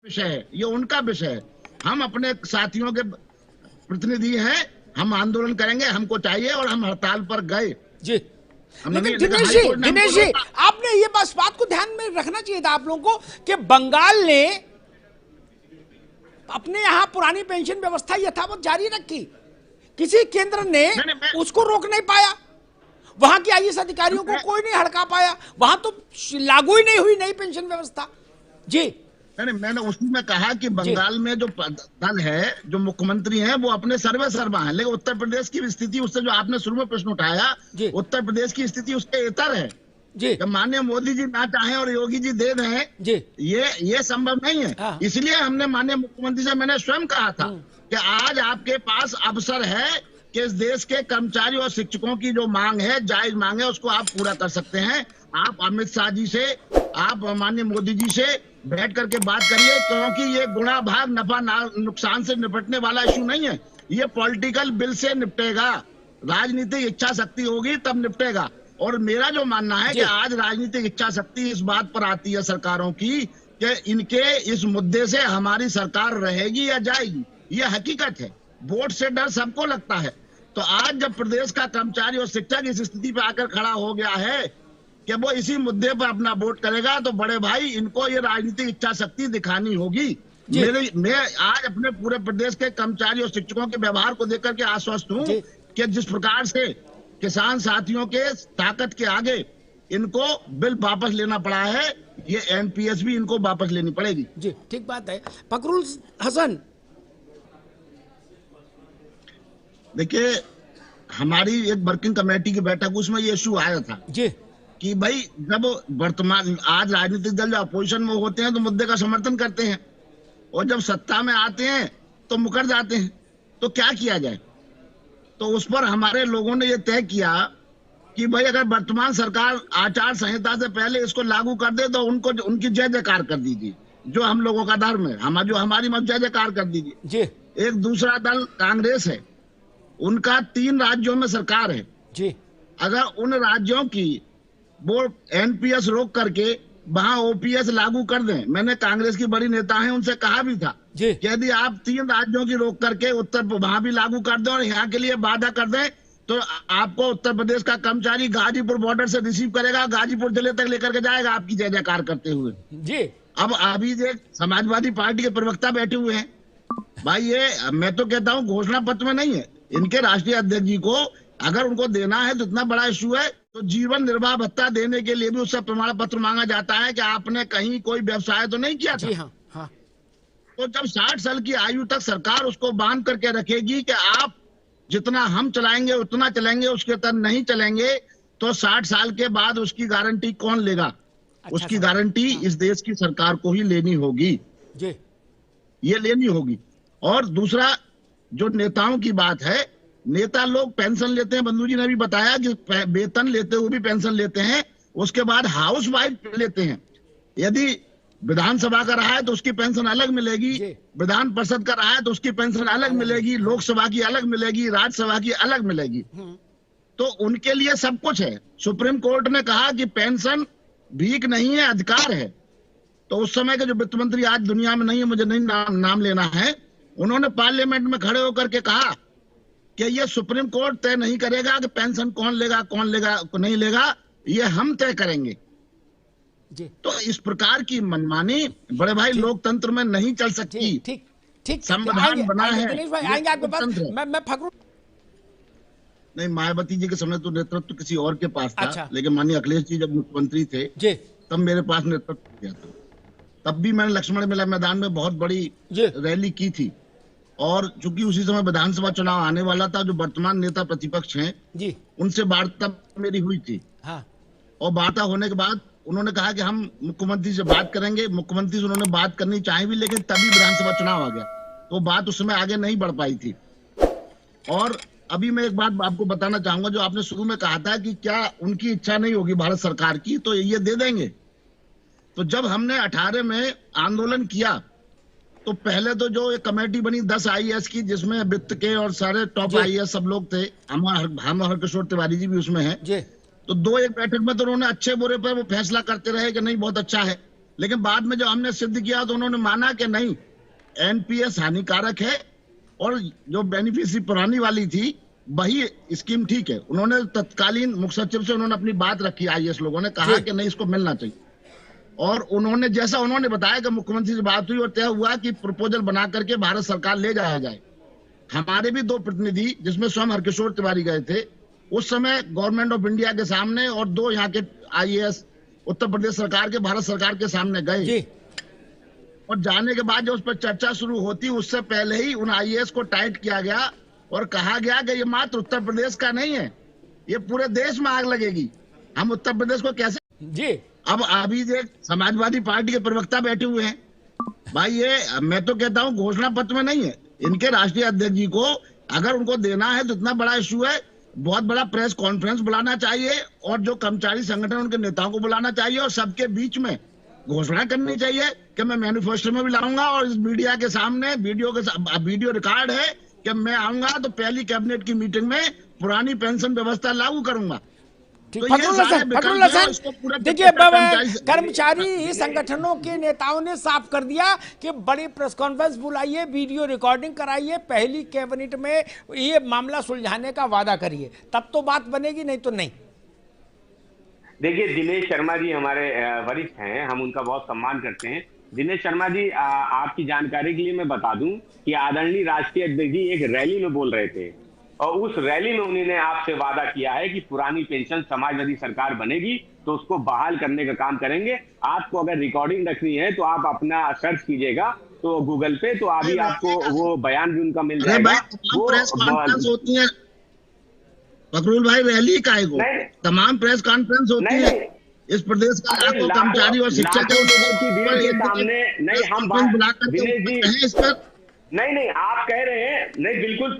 विषय है, ये उनका विषय है। हम अपने साथियों के प्रतिनिधि हैं, हम आंदोलन करेंगे, हमको चाहिए, और हम हड़ताल पर गए जी। हमने लेकिन नहीं, दिनेश जी आपने ये बात को ध्यान में रखना चाहिए था आप लोगों को कि बंगाल ने अपने यहां पुरानी पेंशन व्यवस्था यथावत जारी रखी, किसी केंद्र ने उसको रोक नहीं पाया, वहां के आईएएस अधिकारियों को कोई नहीं हड़का पाया, वहां तो लागू ही नहीं हुई नई पेंशन व्यवस्था। जी नहीं, मैंने उसी में कहा कि बंगाल में जो दल है, जो मुख्यमंत्री हैं, वो अपने सर्वे सर्वा हैं, लेकिन उत्तर प्रदेश की स्थिति, उससे जो आपने शुरू में प्रश्न उठाया, उत्तर प्रदेश की स्थिति उसके इतर है। जब माननीय मोदी जी ना चाहें और योगी जी दे दें, ये संभव नहीं है। इसलिए हमने माननीय मुख्यमंत्री से मैंने स्वयं कहा था कि आज आपके पास अवसर है कि इस देश के कर्मचारी और शिक्षकों की जो मांग है, जायज मांग है, उसको आप पूरा कर सकते हैं। आप अमित शाह जी से, आप माननीय मोदी जी से बैठ करके बात करिए, क्योंकि ये गुणा भाग नफा नुकसान से निपटने वाला इशू नहीं है, ये पॉलिटिकल बिल से निपटेगा। राजनीतिक इच्छा शक्ति होगी तब निपटेगा। और मेरा जो मानना है कि आज राजनीतिक इच्छा शक्ति इस बात पर आती है सरकारों की कि इनके इस मुद्दे से हमारी सरकार रहेगी या जाएगी, ये हकीकत है। वोट से डर सबको लगता है। तो आज जब प्रदेश का कर्मचारी और शिक्षक इस स्थिति पर आकर खड़ा हो गया है कि वो इसी मुद्दे पर अपना वोट करेगा, तो बड़े भाई इनको ये राजनीतिक इच्छा शक्ति दिखानी होगी। मैं आज अपने पूरे प्रदेश के कर्मचारी और शिक्षकों के व्यवहार को देख करके आश्वस्त हूँ कि जिस प्रकार से किसान साथियों के ताकत के आगे इनको बिल वापस लेना पड़ा है, ये एनपीएस भी इनको वापस लेनी पड़ेगी। जी ठीक बात है। फखरुल हसन, देखिए हमारी एक वर्किंग कमेटी की बैठक, उसमें ये इशू आया था जी कि भाई जब वर्तमान आज राजनीतिक दल जो अपोजिशन में होते हैं तो मुद्दे का समर्थन करते हैं, और जब सत्ता में आते हैं तो मुकर जाते हैं, तो क्या किया जाए। तो उस पर हमारे लोगों ने ये तय किया कि भाई अगर वर्तमान सरकार आचार संहिता से पहले इसको लागू कर दे तो उनको उनकी जय जयकार कर दीजिए, जो हम लोगों का धर्म है, जो हमारी मत जय जयकार कर दीजिए। एक दूसरा दल कांग्रेस है, उनका 3 राज्यों में सरकार है जी। अगर उन राज्यों की वो एनपीएस रोक करके वहां ओपीएस लागू कर दें, मैंने कांग्रेस की बड़ी नेता हैं उनसे कहा भी था कि यदि आप 3 राज्यों की रोक करके उत्तर वहां भी लागू कर दें और यहाँ के लिए वादा कर दें, तो आपको उत्तर प्रदेश का कर्मचारी गाजीपुर बॉर्डर से रिसीव करेगा, गाजीपुर जिले तक लेकर के जाएगा आपकी जय जयकार करते हुए जी। अब अभी जो समाजवादी पार्टी के प्रवक्ता बैठे हुए हैं, भाई ये मैं तो कहता हूँ घोषणा पत्र में नहीं है, इनके राष्ट्रीय अध्यक्ष जी को अगर उनको देना है तो इतना बड़ा इशू है, तो जीवन निर्वाह भत्ता देने के लिए भी उससे प्रमाण पत्र मांगा जाता है कि आपने कहीं कोई व्यवसाय तो नहीं किया था। हाँ। तो जब 60 साल की आयु तक सरकार उसको बांध करके रखेगी कि आप जितना हम चलाएंगे उतना चलेंगे, उसके तक नहीं चलेंगे, तो 60 साल के बाद उसकी गारंटी कौन लेगा। उसकी गारंटी इस देश की सरकार को ही लेनी होगी जी। ये लेनी होगी। और दूसरा जो नेताओं की बात है, नेता लोग पेंशन लेते हैं, बंधु जी ने भी बताया कि वेतन लेते हुए भी पेंशन लेते हैं, उसके बाद हाउस वाइफ लेते हैं। यदि विधानसभा का रहा है तो उसकी पेंशन अलग मिलेगी, विधान परिषद का रहा है तो उसकी पेंशन अलग मिलेगी, लोकसभा की अलग मिलेगी, राज्यसभा की अलग मिलेगी। तो उनके लिए सब कुछ है। सुप्रीम कोर्ट ने कहा कि पेंशन भीख नहीं है, अधिकार है। तो उस समय के जो वित्त मंत्री आज दुनिया में नहीं है, मुझे नहीं नाम लेना है, उन्होंने पार्लियामेंट में खड़े होकर के कहा कि ये सुप्रीम कोर्ट तय नहीं करेगा कि पेंशन कौन लेगा नहीं लेगा, ये हम तय करेंगे जी। तो इस प्रकार की मनमानी बड़े भाई लोकतंत्र में नहीं चल सकती। ठीक संविधान बना है। दिनेश भाई आएंगे आपके पास। मैं फखरुल नहीं, मायावती जी के समय तो नेतृत्व किसी और के पास था, लेकिन माननीय अखिलेश जी जब मुख्यमंत्री थे तब मेरे पास नेतृत्व किया था। तब भी मैंने लक्ष्मण मेला मैदान में बहुत बड़ी रैली की थी, और चूंकि उसी समय विधानसभा चुनाव आने वाला था, जो वर्तमान नेता प्रतिपक्ष हैं उनसे वार्ता मेरी हुई थी। और वार्ता होने के बाद उन्होंने कहा कि हम मुख्यमंत्री से बात करेंगे। मुख्यमंत्री से उन्होंने बात करनी चाहिए भी, लेकिन तभी विधानसभा चुनाव आ गया, तो बात उस समय आगे नहीं बढ़ पाई थी। और अभी मैं एक बात आपको बताना चाहूंगा, जो आपने शुरू में कहा था कि क्या उनकी इच्छा नहीं होगी भारत सरकार की तो ये दे देंगे। तो जब हमने 18 में आंदोलन किया तो पहले तो जो एक कमेटी बनी 10 आईएएस की, जिसमें वित्त के और सारे टॉप आईएएस सब लोग थे, हम हरकिशोर तिवारी जी भी उसमें हैं। तो 2 एक बैठक में तो उन्होंने अच्छे बुरे पर वो फैसला करते रहे कि नहीं बहुत अच्छा है। लेकिन बाद में जो हमने सिद्ध किया तो उन्होंने माना कि नहीं, एनपीएस हानिकारक है और जो बेनिफिशियरी पुरानी वाली थी वही स्कीम ठीक है। उन्होंने तत्कालीन मुख्य सचिव से उन्होंने अपनी बात रखी, आईएएस लोगों ने कहा कि नहीं, इसको मिलना चाहिए। और उन्होंने जैसा उन्होंने बताया कि मुख्यमंत्री से बात हुई और तय हुआ कि प्रपोजल बना करके भारत सरकार ले जाया जाए। हमारे भी 2 प्रतिनिधि, जिसमें स्वयं हरकिशोर तिवारी गए थे उस समय गवर्नमेंट ऑफ इंडिया के सामने, और 2 यहाँ के आईएएस उत्तर प्रदेश सरकार के, भारत सरकार के सामने गए। और जाने के बाद जो उस पर चर्चा शुरू होती, उससे पहले ही उन आईएएस को टाइट किया गया और कहा गया कि ये मात्र उत्तर प्रदेश का नहीं है, ये पूरे देश में आग लगेगी। हम उत्तर प्रदेश को कैसे जी। अब अभी देख, समाजवादी पार्टी के प्रवक्ता बैठे हुए हैं भाई, ये मैं तो कहता हूँ घोषणा पत्र में नहीं है। इनके राष्ट्रीय अध्यक्ष जी को अगर उनको देना है तो इतना बड़ा इश्यू है, बहुत बड़ा प्रेस कॉन्फ्रेंस बुलाना चाहिए और जो कर्मचारी संगठन उनके नेताओं को बुलाना चाहिए और सबके बीच में घोषणा करनी चाहिए कि मैं मैनिफेस्टो में भी लाऊंगा और इस मीडिया के सामने वीडियो रिकॉर्ड है कि मैं आऊंगा तो पहली कैबिनेट की मीटिंग में पुरानी पेंशन व्यवस्था लागू करूंगा। तो देखिए, कर्मचारी संगठनों के नेताओं ने साफ कर दिया कि बड़ी प्रेस कॉन्फ्रेंस बुलाइए, वीडियो रिकॉर्डिंग कराइए, पहली कैबिनेट में ये मामला सुलझाने का वादा करिए, तब तो बात बनेगी, नहीं तो नहीं। देखिए, दिनेश शर्मा जी हमारे वरिष्ठ हैं, हम उनका बहुत सम्मान करते हैं। दिनेश शर्मा जी, आपकी जानकारी के लिए मैं बता दूं कि आदरणीय राष्ट्रीय अध्यक्ष जी एक रैली में बोल रहे थे और उस रैली में उन्होंने आपसे वादा किया है कि पुरानी पेंशन समाजवादी सरकार बनेगी तो उसको बहाल करने का काम करेंगे। आपको अगर रिकॉर्डिंग रखनी है तो आप अपना सर्च कीजिएगा तो गूगल पे, तो अभी आपको वो बयान भी उनका मिल जाएगा। वो प्रेस कॉन्फ्रेंस होती है फकरुल भाई, रैली का है, तमाम प्रेस कॉन्फ्रेंस होती है इस प्रदेश का लाखों कर्मचारी और शिक्षक की भीड़ के सामने। नहीं, हम दिनेश जी नहीं आप कह रहे हैं, नहीं बिल्कुल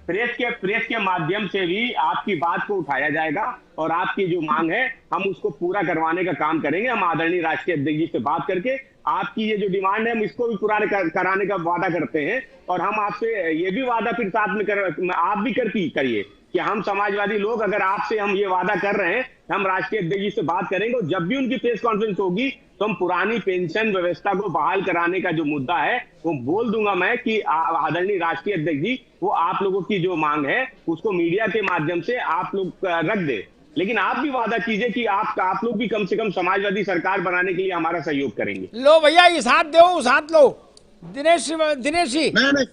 प्रेस के माध्यम से भी आपकी बात को उठाया जाएगा और आपकी जो मांग है हम उसको पूरा करवाने का काम करेंगे। हम आदरणीय राष्ट्रीय अध्यक्ष जी से बात करके आपकी ये जो डिमांड है हम इसको भी पूरा कराने का वादा करते हैं और हम आपसे ये भी वादा फिर साथ में आप भी करिए कि हम समाजवादी लोग अगर आपसे हम ये वादा कर रहे हैं, हम राष्ट्रीय अध्यक्ष जी से बात करेंगे और जब भी उनकी प्रेस कॉन्फ्रेंस होगी तो हम पुरानी पेंशन व्यवस्था को बहाल कराने का जो मुद्दा है वो बोल दूंगा मैं कि आदरणीय राष्ट्रीय अध्यक्ष जी वो आप लोगों की जो मांग है उसको मीडिया के माध्यम से आप लोग रख दे। लेकिन आप भी वादा कीजिए कि आप लोग भी कम से कम समाजवादी सरकार बनाने के लिए हमारा सहयोग करेंगे। लो भैया, इस हाथ दो, साथ लो। दिनेश जी, नहीं,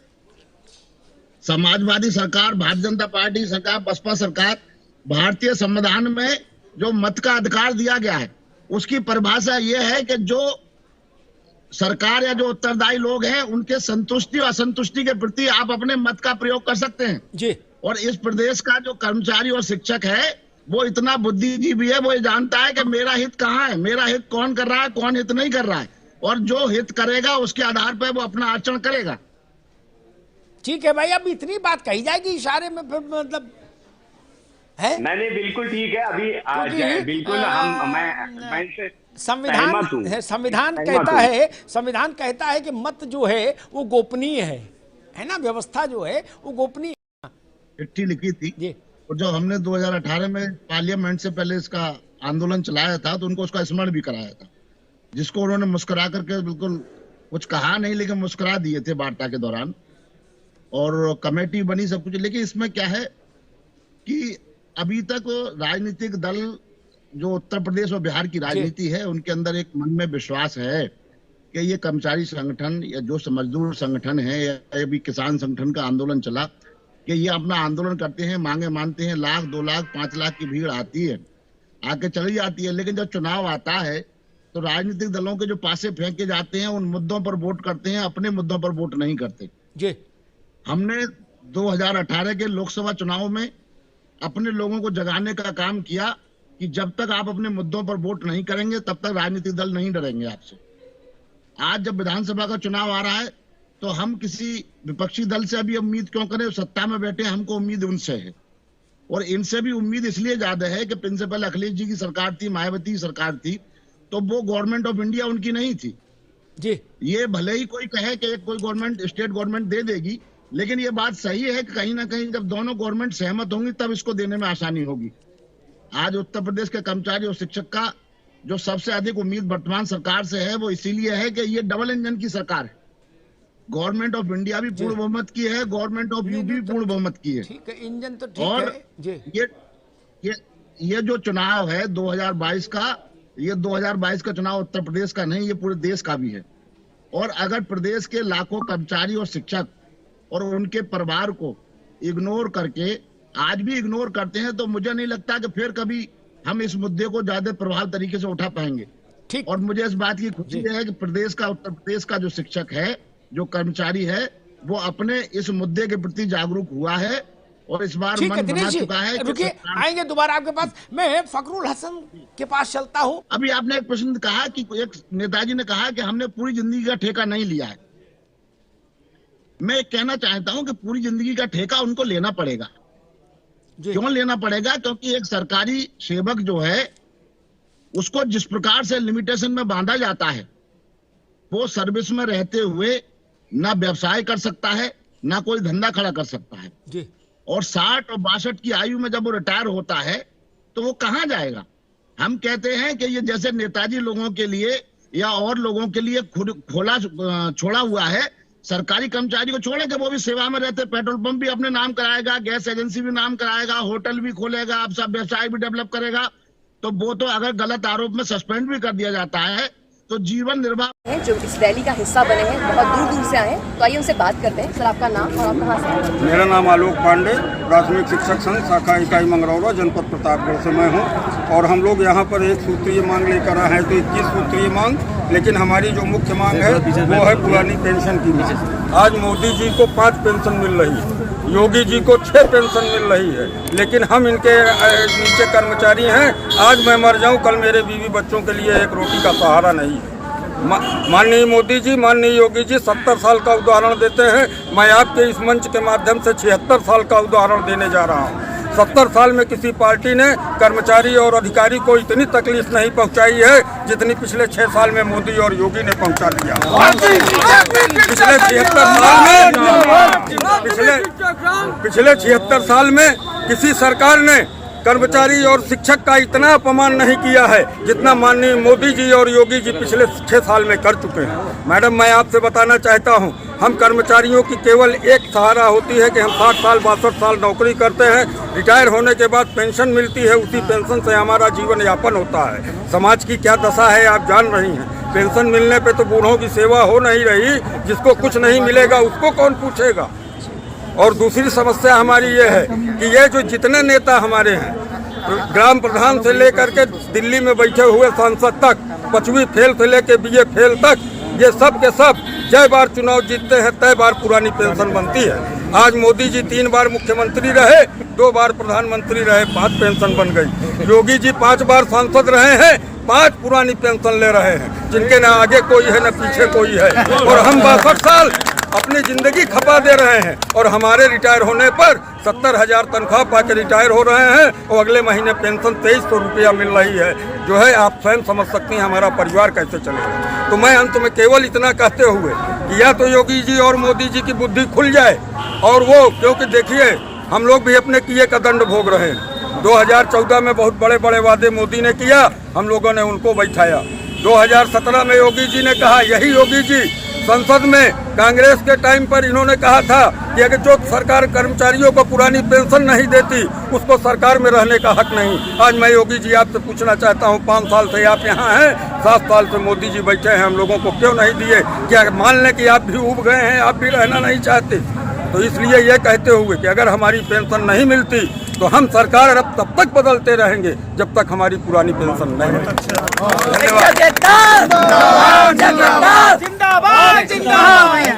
समाजवादी सरकार, भारतीय जनता पार्टी सरकार, बसपा सरकार, भारतीय संविधान में जो मत का अधिकार दिया गया है उसकी परिभाषा यह है कि जो सरकार या जो उत्तरदायी लोग हैं उनके संतुष्टि और असंतुष्टि के प्रति आप अपने मत का प्रयोग कर सकते हैं जी। और इस प्रदेश का जो कर्मचारी और शिक्षक है वो इतना बुद्धिजीवी है, वो ये जानता है कि मेरा हित कहाँ है, मेरा हित कौन कर रहा है, कौन हित नहीं कर रहा है, और जो हित करेगा उसके आधार पर वो अपना आचरण करेगा। ठीक है भाई, अब इतनी बात कही जाएगी इशारे में, फिर मतलब है? नहीं, बिल्कुल ठीक है। अभी बिल्कुल मैं संविधान कहता है कि मत जो है वो गोपनीय है ना, व्यवस्था जो है वो गोपनीय। चिट्ठी लिखी थी जी, और जो हमने 2018 में पार्लियामेंट से पहले इसका आंदोलन चलाया था तो उनको उसका स्मरण भी कराया था, जिसको उन्होंने मुस्कुरा करके, बिल्कुल कुछ कहा नहीं लेकिन मुस्कुरा दिए थे वार्ता के दौरान, और कमेटी बनी, सब कुछ। लेकिन इसमें क्या है कि अभी तक राजनीतिक दल जो उत्तर प्रदेश और बिहार की राजनीति है उनके अंदर एक मन में विश्वास है कि ये कर्मचारी संगठन या जो मजदूर संगठन है या भी किसान संगठन का आंदोलन चला कि ये अपना आंदोलन करते हैं, मांगे मानते हैं, 1 लाख 2 लाख 5 लाख की भीड़ आती है, आके चली जाती है। लेकिन जब चुनाव आता है तो राजनीतिक दलों के जो पासे फेंके जाते हैं उन मुद्दों पर वोट करते हैं, अपने मुद्दों पर वोट नहीं करते जी। हमने 2018 के लोकसभा चुनाव में अपने लोगों को जगाने का काम किया कि जब तक आप अपने मुद्दों पर वोट नहीं करेंगे तब तक राजनीतिक दल नहीं डरेंगे आपसे। आज जब विधानसभा का चुनाव आ रहा है तो हम किसी विपक्षी दल से अभी उम्मीद क्यों करें, सत्ता में बैठे हमको उम्मीद उनसे है, और इनसे भी उम्मीद इसलिए ज्यादा है कि प्रिंसिपल अखिलेश जी की सरकार थी, मायावती सरकार थी, तो वो गवर्नमेंट ऑफ इंडिया उनकी नहीं थी जी। ये भले ही कोई कहे कि कोई गवर्नमेंट स्टेट गवर्नमेंट दे देगी, लेकिन ये बात सही है कि कहीं ना कहीं जब दोनों गवर्नमेंट सहमत होंगी तब इसको देने में आसानी होगी। आज उत्तर प्रदेश के कर्मचारी और शिक्षक का जो सबसे अधिक उम्मीद वर्तमान सरकार से है वो इसीलिए है कि ये डबल इंजन की सरकार है। गवर्नमेंट ऑफ इंडिया भी पूर्ण बहुमत की है, गवर्नमेंट ऑफ यूपी भी पूर्ण बहुमत की है। ठीक है, इंजन तो ठीक और है जी। ये जो चुनाव है 2022 का, ये 2022 का चुनाव उत्तर प्रदेश का नहीं, ये पूरे देश का भी है। और अगर प्रदेश के लाखों कर्मचारी और शिक्षक और उनके परिवार को इग्नोर करके आज भी इग्नोर करते हैं, तो मुझे नहीं लगता कि फिर कभी हम इस मुद्दे को ज्यादा प्रभावी तरीके से उठा पाएंगे। ठीक। और मुझे इस बात की खुशी है कि प्रदेश का, उत्तर प्रदेश का जो शिक्षक है, जो कर्मचारी है, वो अपने इस मुद्दे के प्रति जागरूक हुआ है और इस बार मन बना चुका है। रुकिए, आएंगे दोबारा आपके पास। मैं फखरुल हसन के पास चलता हूँ। अभी आपने एक प्रश्न कहा कि एक नेताजी ने कहा कि हमने पूरी जिंदगी का ठेका नहीं लिया है। मैं कहना चाहता हूं कि पूरी जिंदगी का ठेका उनको लेना पड़ेगा। क्यों लेना पड़ेगा? क्योंकि एक सरकारी सेवक जो है उसको जिस प्रकार से लिमिटेशन में बांधा जाता है, वो सर्विस में रहते हुए ना व्यवसाय कर सकता है, ना कोई धंधा खड़ा कर सकता है जी। और 60 और 62 की आयु में जब वो रिटायर होता है तो वो कहां जाएगा? हम कहते हैं कि ये जैसे नेताजी लोगों के लिए या और लोगों के लिए छोड़ा हुआ है, सरकारी कर्मचारी को छोड़े कि वो भी सेवा में रहते, पेट्रोल पंप भी अपने नाम कराएगा, गैस एजेंसी भी नाम कराएगा, होटल भी खोलेगा, अब सब व्यवसाय भी डेवलप करेगा, तो वो तो अगर गलत आरोप में सस्पेंड भी कर दिया जाता है तो जीवन निर्वाह हैं जो इस रैली का हिस्सा बने हैं, बहुत दूर दूर से आए हैं। तो आइए उनसे बात करते हैं। सर, आपका नाम और आप कहाँ से हैं? मेरा नाम आलोक पांडे, प्राथमिक शिक्षक संघ शाखा इकाई मंगरौला, जनपद प्रतापगढ़ से मैं हूँ। और हम लोग यहाँ पर एक सूत्रीय मांग लेकर आए हैं, तो 21 सूत्रीय मांग, लेकिन हमारी जो मुख्य मांग है वो है पुरानी पेंशन की मांग। आज मोदी जी को 5 पेंशन मिल रही है, योगी जी को 6 पेंशन मिल रही है, लेकिन हम इनके नीचे कर्मचारी हैं। आज मैं मर जाऊं, कल मेरे बीवी बच्चों के लिए एक रोटी का सहारा नहीं है। माननीय मोदी जी, माननीय योगी जी 70 साल का उदाहरण देते हैं। मैं आपके इस मंच के माध्यम से 76 साल का उदाहरण देने जा रहा हूँ। 70 साल में किसी पार्टी ने कर्मचारी और अधिकारी को इतनी तकलीफ नहीं पहुंचाई है जितनी पिछले 6 साल में मोदी और योगी ने पहुंचा दिया। पिछले 76 साल में किसी सरकार ने कर्मचारी और शिक्षक का इतना अपमान नहीं किया है जितना माननीय मोदी जी और योगी जी पिछले 6 साल में कर चुके हैं। मैडम, मैं आपसे बताना चाहता हूं, हम कर्मचारियों की केवल एक सहारा होती है कि हम 60 साल 62 साल नौकरी करते हैं, रिटायर होने के बाद पेंशन मिलती है, उसी पेंशन से हमारा जीवन यापन होता है। समाज की क्या दशा है आप जान रही हैं। पेंशन मिलने पे तो बूढ़ों की सेवा हो नहीं रही, जिसको कुछ नहीं मिलेगा उसको कौन पूछेगा। और दूसरी समस्या हमारी ये है कि ये जो जितने नेता हमारे हैं, ग्राम प्रधान से लेकर के दिल्ली में बैठे हुए सांसद तक, 5वीं फेल से लेकर BA फेल तक, ये सब के सब जय बार चुनाव जीतते हैं तय बार पुरानी पेंशन बनती है। आज मोदी जी 3 बार मुख्यमंत्री रहे, 2 बार प्रधानमंत्री रहे, 5 पेंशन बन गई। योगी जी 5 बार सांसद रहे हैं, 5 पुरानी पेंशन ले रहे हैं, जिनके न आगे कोई है न पीछे कोई है। और हम 62 साल अपनी जिंदगी खपा दे रहे हैं और हमारे रिटायर होने पर 70,000 तनख्वाह पाकर रिटायर हो रहे हैं और अगले महीने पेंशन 2300 रुपया मिल रही है। जो है आप स्वयं समझ सकती हैं हमारा परिवार कैसे चलेगा। तो मैं अंत में केवल इतना कहते हुए कि या तो योगी जी और मोदी जी की बुद्धि खुल जाए, और वो, क्योंकि देखिए हम लोग भी अपने किए का दंड भोग रहे हैं। 2014 में बहुत बड़े बड़े वादे मोदी ने किया, हम लोगों ने उनको बैठाया। 2017 में योगी जी ने कहा, यही योगी जी संसद में कांग्रेस के टाइम पर इन्होंने कहा था कि अगर जो सरकार कर्मचारियों को पुरानी पेंशन नहीं देती उसको सरकार में रहने का हक नहीं। आज मैं योगी जी आपसे पूछना चाहता हूं, 5 साल से आप यहाँ हैं, 7 साल से मोदी जी बैठे हैं, हम लोगों को क्यों नहीं दिए? क्या मान लें कि आप भी उब गए हैं, आप भी रहना नहीं चाहते? तो इसलिए ये कहते हुए कि अगर हमारी पेंशन नहीं मिलती तो हम सरकार अब तब तक बदलते रहेंगे जब तक हमारी पुरानी पेंशन नहीं मिलती। धन्यवाद।